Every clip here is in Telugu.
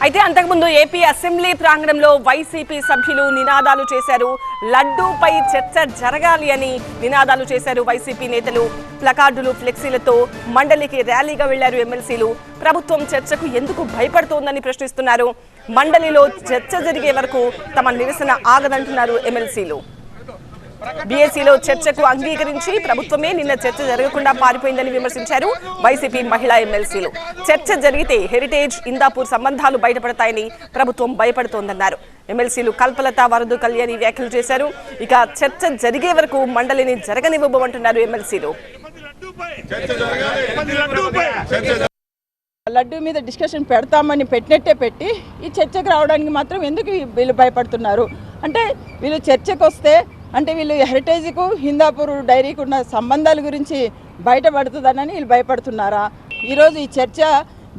అయితే అంతకుముందు ఏపీ అసెంబ్లీ ప్రాంగణంలో వైసీపీ సభ్యులు నినాదాలు చేశారు. లడ్డూపై చర్చ జరగాలి అని నినాదాలు చేశారు వైసీపీ నేతలు. ప్లకార్డులు, ఫ్లెక్సీలతో మండలికి ర్యాలీగా వెళ్లారు ఎమ్మెల్సీలు. ప్రభుత్వం చర్చకు ఎందుకు భయపడుతోందని ప్రశ్నిస్తున్నారు. మండలిలో చర్చ జరిగే వరకు తమ నిరసన ఆగదంటున్నారు ఎమ్మెల్సీలు. బీఎస్సీలో చర్చకు అంగీకరించి ప్రభుత్వమే నిన్న చర్చ జరగకుండా పారిపోయిందని విమర్శించారు వైసీపీ మహిళా ఎమ్మెల్సీలు. చర్చ జరిగితే హెరిటేజ్, ఇందాపూర్ సంబంధాలు బయటపడతాయని ప్రభుత్వం భయపడుతోందన్నారు. ఎమ్మెల్సీలు కల్పలత, వరదు కళ్యాణి వ్యాఖ్యలు చేశారు. ఇక చర్చ జరిగే వరకు మండలిని జరగనివ్వబోమంటున్నారు ఎమ్మెల్సీలు. లడ్డూ మీద డిస్కషన్ పెడతామని పెట్టినట్టే పెట్టి ఈ చర్చకు రావడానికి మాత్రం ఎందుకు వీళ్ళు భయపడుతున్నారు? అంటే వీళ్ళు చర్చకు వస్తే అంటే వీళ్ళు హెరిటేజ్కు, హిందాపూర్ డైరీకి ఉన్న సంబంధాల గురించి బయటపడుతుందనని వీళ్ళు భయపడుతున్నారా? ఈరోజు ఈ చర్చ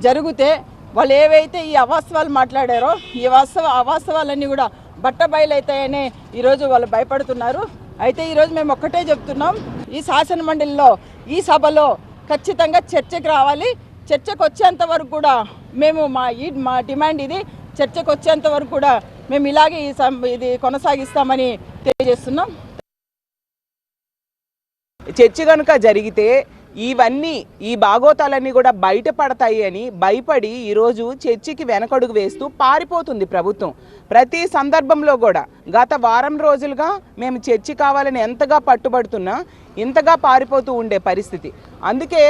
జరిగితే వాళ్ళు ఏవైతే ఈ అవాస్తవాలు మాట్లాడారో ఈ అవాస్తవాలన్నీ కూడా బట్టబయలవుతాయని ఈరోజు వాళ్ళు భయపడుతున్నారు. అయితే ఈరోజు మేము ఒక్కటే చెప్తున్నాం, ఈ శాసన మండలిలో ఈ సభలో ఖచ్చితంగా చర్చకు రావాలి. చర్చకు వచ్చేంత వరకు కూడా మేము మా డిమాండ్ ఇది. చర్చకు వచ్చేంత వరకు కూడా మేము ఇలాగే ఇది కొనసాగిస్తామని తెలియజేస్తున్నాం. చర్చ కనుక జరిగితే ఈ భాగోతాలన్నీ కూడా బయటపడతాయి అని భయపడి ఈరోజు చర్చకి వెనకడుగు వేస్తూ పారిపోతుంది ప్రభుత్వం. ప్రతి సందర్భంలో కూడా గత వారం రోజులుగా మేము చర్చ కావాలని ఎంతగా పట్టుబడుతున్నా ఇంతగా పారిపోతూ ఉండే పరిస్థితి. అందుకే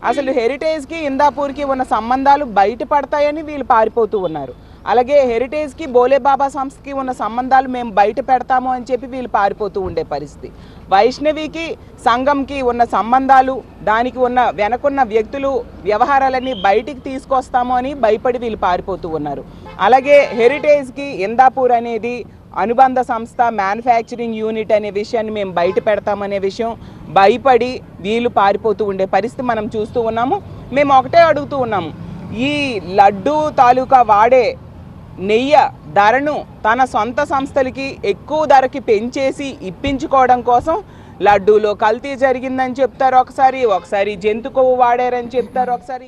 అసలు హెరిటేజ్కి, ఇందాపూర్కి ఉన్న సంబంధాలు బయటపడతాయని వీళ్ళు పారిపోతూ ఉన్నారు. అలాగే హెరిటేజ్కి, బోలేబాబా సంస్థకి ఉన్న సంబంధాలు మేము బయట పెడతాము అని చెప్పి వీళ్ళు పారిపోతూ ఉండే పరిస్థితి. వైష్ణవికి, సంఘంకి ఉన్న సంబంధాలు, దానికి ఉన్న వెనకున్న వ్యక్తులు, వ్యవహారాలన్నీ బయటికి తీసుకొస్తాము అని భయపడి వీళ్ళు పారిపోతూ ఉన్నారు. అలాగే హెరిటేజ్కి, ఇందాపూర్ అనేది అనుబంధ సంస్థ, మ్యానుఫ్యాక్చరింగ్ యూనిట్ అనే విషయాన్ని మేము బయట పెడతామనే విషయం భయపడి వీళ్ళు పారిపోతూ ఉండే పరిస్థితి మనం చూస్తూ ఉన్నాము. మేము ఒకటే అడుగుతూ ఉన్నాము, ఈ లడ్డూ తాలూకా వాడే నెయ్యి ధరను తన సొంత సంస్థలకి ఎక్కువ ధరకి పెంచేసి ఇప్పించుకోవడం కోసం లడ్డూలో కల్తీ జరిగిందని చెప్తారు, ఒకసారి జంతు కొవ్వు వాడారని చెప్తారు, ఒకసారి